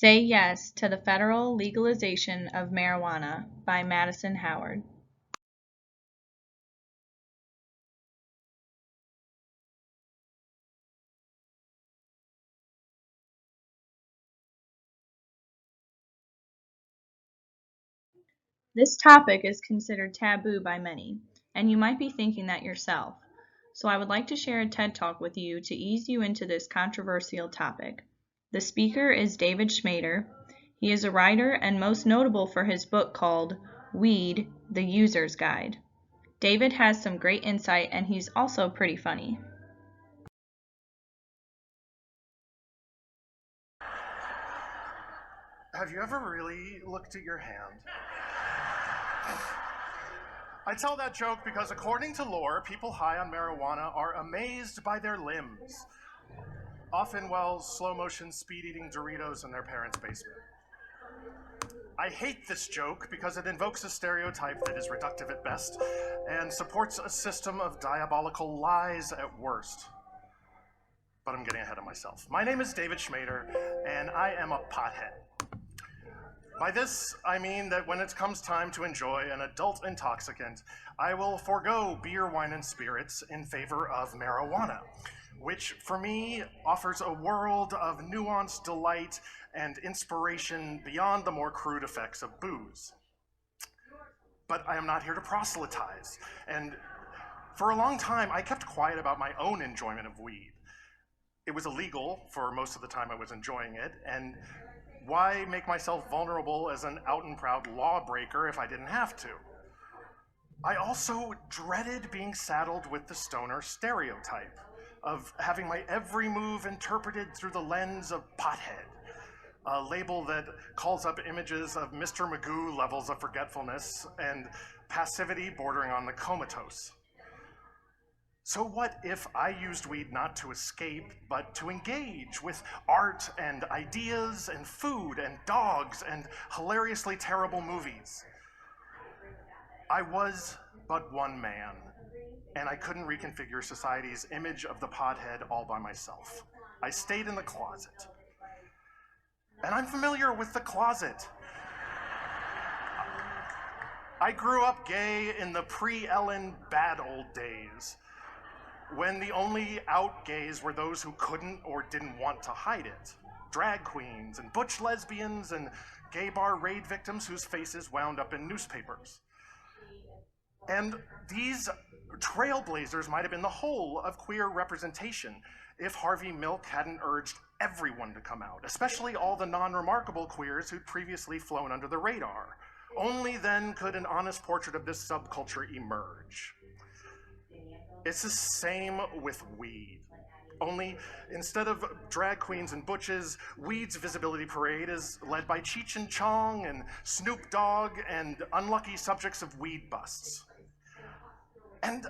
Say Yes to the Federal Legalization of Marijuana by Madison Howard. This topic is considered taboo by many, and you might be thinking that yourself. So I would like to share a TED Talk with you to ease you into this controversial topic. The speaker is David Schmader. He is a writer and most notable for his book called Weed, the User's Guide. David has some great insight and he's also pretty funny. Have you ever really looked at your hand? I tell that joke because according to lore, people high on marijuana are amazed by their limbs, often while slow motion speed eating Doritos in their parents' basement. I hate this joke because it invokes a stereotype that is reductive at best and supports a system of diabolical lies at worst. But I'm getting ahead of myself. My name is David Schmader, and I am a pothead. By this, I mean that when it comes time to enjoy an adult intoxicant, I will forego beer, wine, and spirits in favor of marijuana, which for me offers a world of nuanced delight and inspiration beyond the more crude effects of booze. But I am not here to proselytize, and for a long time, I kept quiet about my own enjoyment of weed. It was illegal for most of the time I was enjoying it, and why make myself vulnerable as an out and proud lawbreaker if I didn't have to? I also dreaded being saddled with the stoner stereotype of having my every move interpreted through the lens of pothead, a label that calls up images of Mr. Magoo levels of forgetfulness and passivity bordering on the comatose. So what if I used weed not to escape, but to engage with art and ideas and food and dogs and hilariously terrible movies? I was but one man, and I couldn't reconfigure society's image of the pothead all by myself. I stayed in the closet. And I'm familiar with the closet. I grew up gay in the pre-Ellen bad old days, when the only out gays were those who couldn't or didn't want to hide it. Drag queens and butch lesbians and gay bar raid victims whose faces wound up in newspapers. And these trailblazers might have been the whole of queer representation if Harvey Milk hadn't urged everyone to come out, especially all the non-remarkable queers who'd previously flown under the radar. Only then could an honest portrait of this subculture emerge. It's the same with weed. Only instead of drag queens and butches, weed's visibility parade is led by Cheech and Chong and Snoop Dogg and unlucky subjects of weed busts. And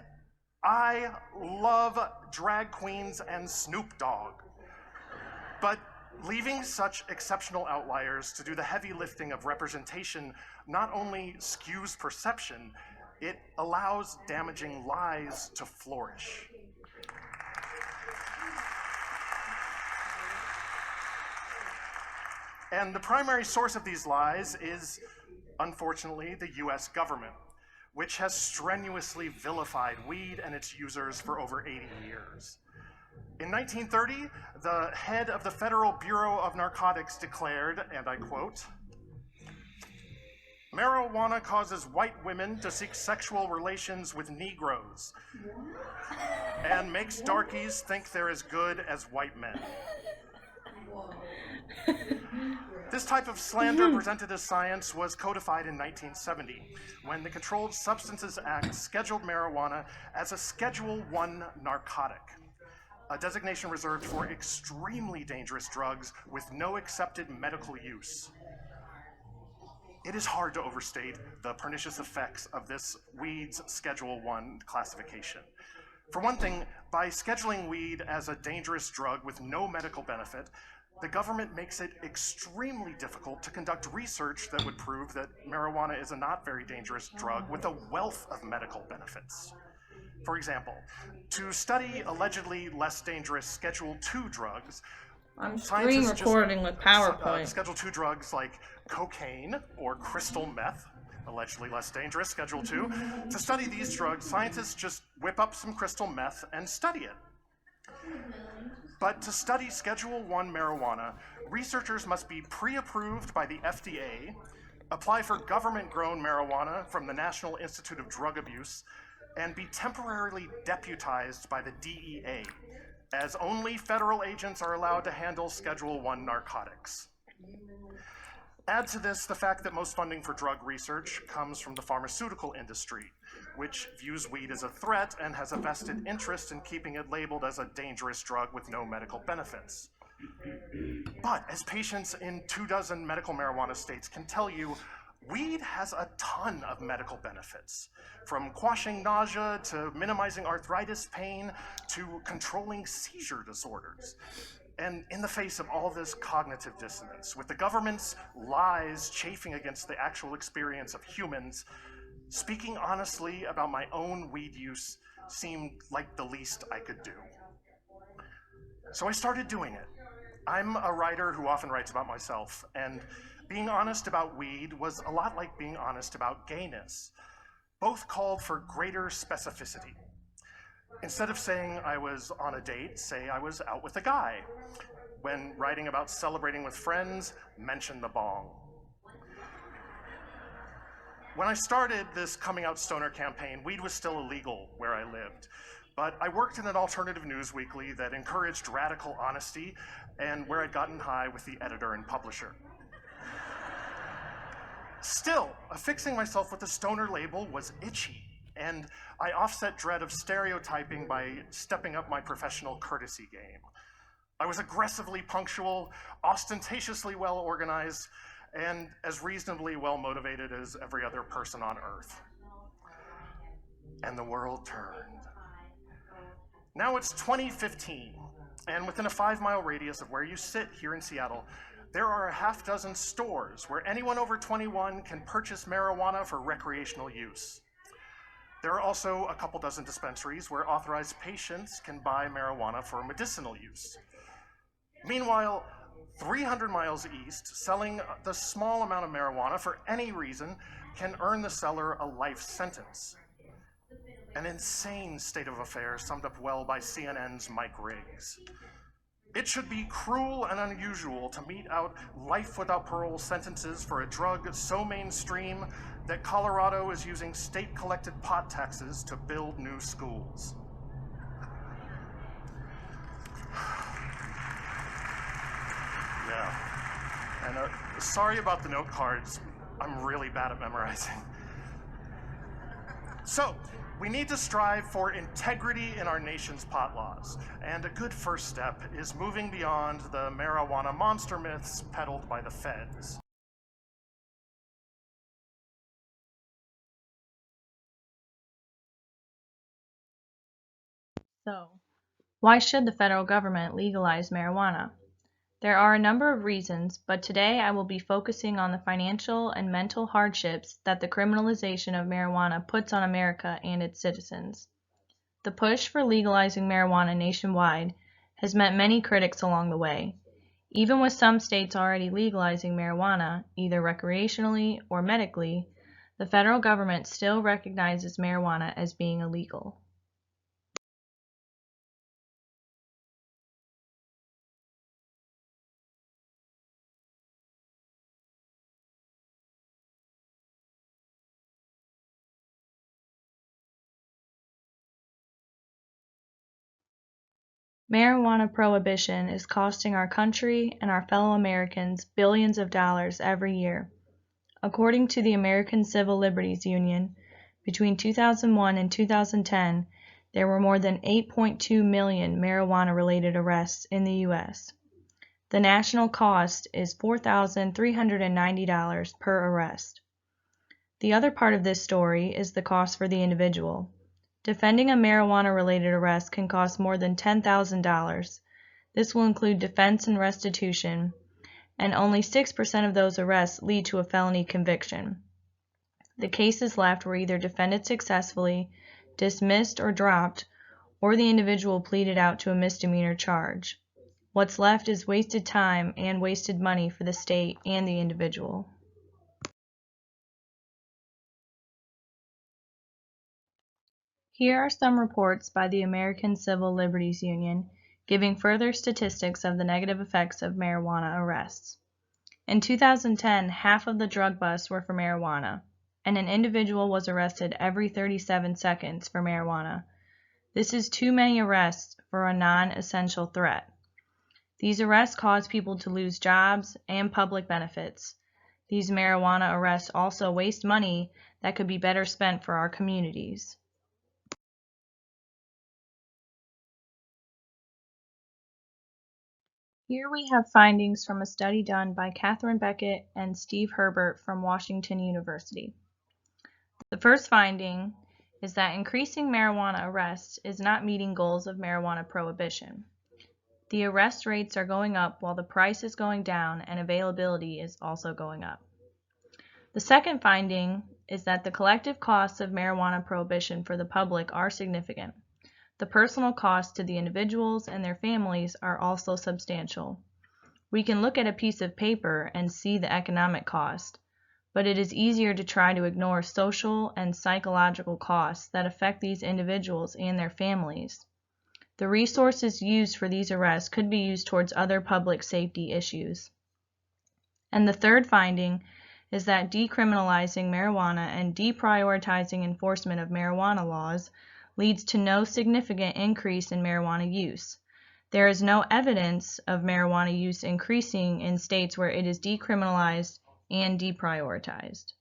I love drag queens and Snoop Dogg. But leaving such exceptional outliers to do the heavy lifting of representation not only skews perception, it allows damaging lies to flourish. And the primary source of these lies is, unfortunately, the US government, which has strenuously vilified weed and its users for over 80 years. In 1930, the head of the Federal Bureau of Narcotics declared, and I quote, "Marijuana causes white women to seek sexual relations with Negroes and makes darkies think they're as good as white men." This type of slander presented as science was codified in 1970 when the Controlled Substances Act scheduled marijuana as a Schedule I narcotic, a designation reserved for extremely dangerous drugs with no accepted medical use. It is hard to overstate the pernicious effects of this weed's Schedule I classification. For one thing, by scheduling weed as a dangerous drug with no medical benefit, the government makes it extremely difficult to conduct research that would prove that marijuana is a not very dangerous drug with a wealth of medical benefits. For example, to study allegedly less dangerous Schedule II drugs, I'm screen recording with PowerPoint. Schedule 2 drugs like cocaine or crystal meth, allegedly less dangerous, Schedule 2. To study these drugs, scientists just whip up some crystal meth and study it. But to study Schedule 1 marijuana, researchers must be pre-approved by the FDA, apply for government-grown marijuana from the National Institute of Drug Abuse, and be temporarily deputized by the DEA, as only federal agents are allowed to handle Schedule 1 narcotics. Add to this the fact that most funding for drug research comes from the pharmaceutical industry, which views weed as a threat and has a vested interest in keeping it labeled as a dangerous drug with no medical benefits. But as patients in 24 medical marijuana states can tell you, weed has a ton of medical benefits, from quashing nausea to minimizing arthritis pain to controlling seizure disorders. And in the face of all this cognitive dissonance, with the government's lies chafing against the actual experience of humans, speaking honestly about my own weed use seemed like the least I could do. So I started doing it. I'm a writer who often writes about myself, and being honest about weed was a lot like being honest about gayness. Both called for greater specificity. Instead of saying I was on a date, say I was out with a guy. When writing about celebrating with friends, mention the bong. When I started this coming out stoner campaign, weed was still illegal where I lived. But I worked in an alternative news weekly that encouraged radical honesty and where I'd gotten high with the editor and publisher. Still, affixing myself with the stoner label was itchy, and I offset dread of stereotyping by stepping up my professional courtesy game. I was aggressively punctual, ostentatiously well organized, and as reasonably well motivated as every other person on Earth. And the world turned. Now it's 2015, and within a 5-mile radius of where you sit here in Seattle, there are a half dozen stores where anyone over 21 can purchase marijuana for recreational use. There are also a couple dozen dispensaries where authorized patients can buy marijuana for medicinal use. Meanwhile, 300 miles east, selling the small amount of marijuana for any reason can earn the seller a life sentence. An insane state of affairs summed up well by CNN's Mike Riggs. It should be cruel and unusual to mete out life without parole sentences for a drug so mainstream that Colorado is using state-collected pot taxes to build new schools. Yeah. And sorry about the note cards. I'm really bad at memorizing. So, we need to strive for integrity in our nation's pot laws, and a good first step is moving beyond the marijuana monster myths peddled by the feds. So, why should the federal government legalize marijuana? There are a number of reasons, but today I will be focusing on the financial and mental hardships that the criminalization of marijuana puts on America and its citizens. The push for legalizing marijuana nationwide has met many critics along the way. Even with some states already legalizing marijuana, either recreationally or medically, the federal government still recognizes marijuana as being illegal. Marijuana prohibition is costing our country and our fellow Americans billions of dollars every year. According to the American Civil Liberties Union, between 2001 and 2010, there were more than 8.2 million marijuana-related arrests in the U.S. The national cost is $4,390 per arrest. The other part of this story is the cost for the individual. Defending a marijuana-related arrest can cost more than $10,000. This will include defense and restitution, and only 6% of those arrests lead to a felony conviction. The cases left were either defended successfully, dismissed or dropped, or the individual pleaded out to a misdemeanor charge. What's left is wasted time and wasted money for the state and the individual. Here are some reports by the American Civil Liberties Union giving further statistics of the negative effects of marijuana arrests. In 2010, half of the drug busts were for marijuana, and an individual was arrested every 37 seconds for marijuana. This is too many arrests for a non-essential threat. These arrests cause people to lose jobs and public benefits. These marijuana arrests also waste money that could be better spent for our communities. Here we have findings from a study done by Catherine Beckett and Steve Herbert from Washington University. The first finding is that increasing marijuana arrests is not meeting goals of marijuana prohibition. The arrest rates are going up while the price is going down and availability is also going up. The second finding is that the collective costs of marijuana prohibition for the public are significant. The personal costs to the individuals and their families are also substantial. We can look at a piece of paper and see the economic cost, but it is easier to try to ignore social and psychological costs that affect these individuals and their families. The resources used for these arrests could be used towards other public safety issues. And the third finding is that decriminalizing marijuana and deprioritizing enforcement of marijuana laws leads to no significant increase in marijuana use. There is no evidence of marijuana use increasing in states where it is decriminalized and deprioritized.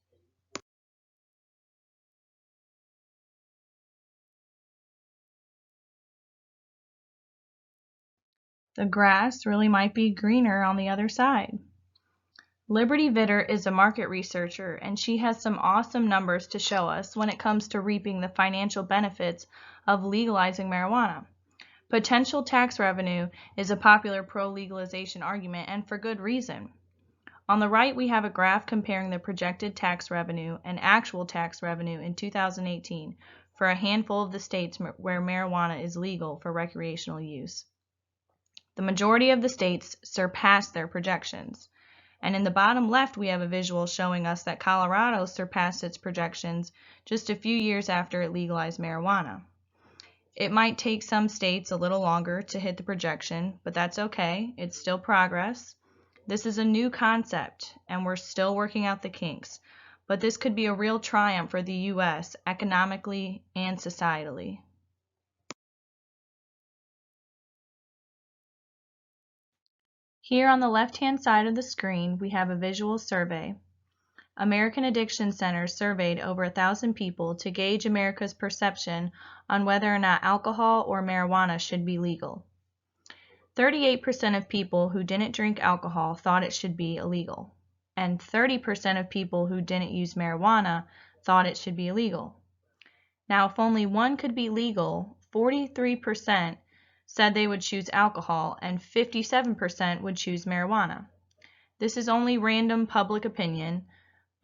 The grass really might be greener on the other side. Liberty Vitter is a market researcher, and she has some awesome numbers to show us when it comes to reaping the financial benefits of legalizing marijuana. Potential tax revenue is a popular pro-legalization argument, and for good reason. On the right, we have a graph comparing the projected tax revenue and actual tax revenue in 2018 for a handful of the states where marijuana is legal for recreational use. The majority of the states surpassed their projections. And in the bottom left, we have a visual showing us that Colorado surpassed its projections just a few years after it legalized marijuana. It might take some states a little longer to hit the projection, but that's okay. It's still progress. This is a new concept, and we're still working out the kinks, but this could be a real triumph for the U.S. economically and societally. Here on the left-hand side of the screen, we have a visual survey. American Addiction Centers surveyed over 1,000 people to gauge America's perception on whether or not alcohol or marijuana should be legal. 38% of people who didn't drink alcohol thought it should be illegal, and 30% of people who didn't use marijuana thought it should be illegal. Now, if only one could be legal, 43% said they would choose alcohol and 57% would choose marijuana. This is only random public opinion,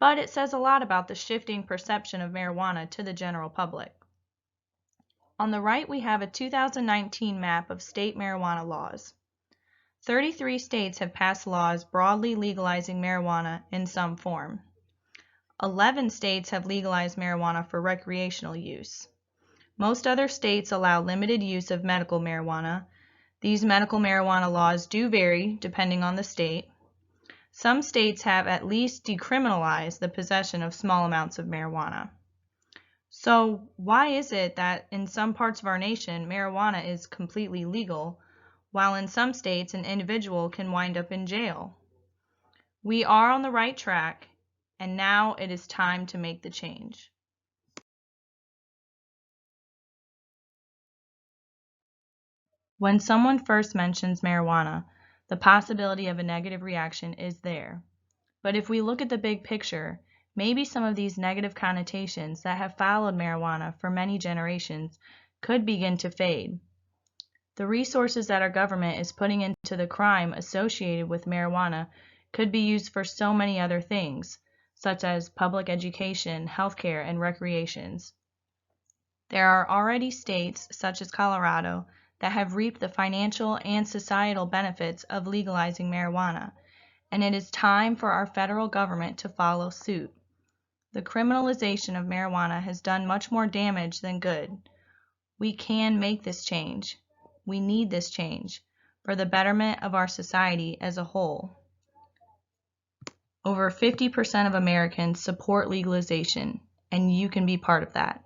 but it says a lot about the shifting perception of marijuana to the general public. On the right, we have a 2019 map of state marijuana laws. 33 states have passed laws broadly legalizing marijuana in some form. 11 states have legalized marijuana for recreational use. Most other states allow limited use of medical marijuana. These medical marijuana laws do vary depending on the state. Some states have at least decriminalized the possession of small amounts of marijuana. So why is it that in some parts of our nation marijuana is completely legal, while in some states an individual can wind up in jail? We are on the right track, and now it is time to make the change. When someone first mentions marijuana, the possibility of a negative reaction is there. But if we look at the big picture, maybe some of these negative connotations that have followed marijuana for many generations could begin to fade. The resources that our government is putting into the crime associated with marijuana could be used for so many other things, such as public education, healthcare, and recreations. There are already states, such as Colorado, that have reaped the financial and societal benefits of legalizing marijuana, and it is time for our federal government to follow suit. The criminalization of marijuana has done much more damage than good. We can make this change. We need this change for the betterment of our society as a whole. Over 50% of Americans support legalization, and you can be part of that.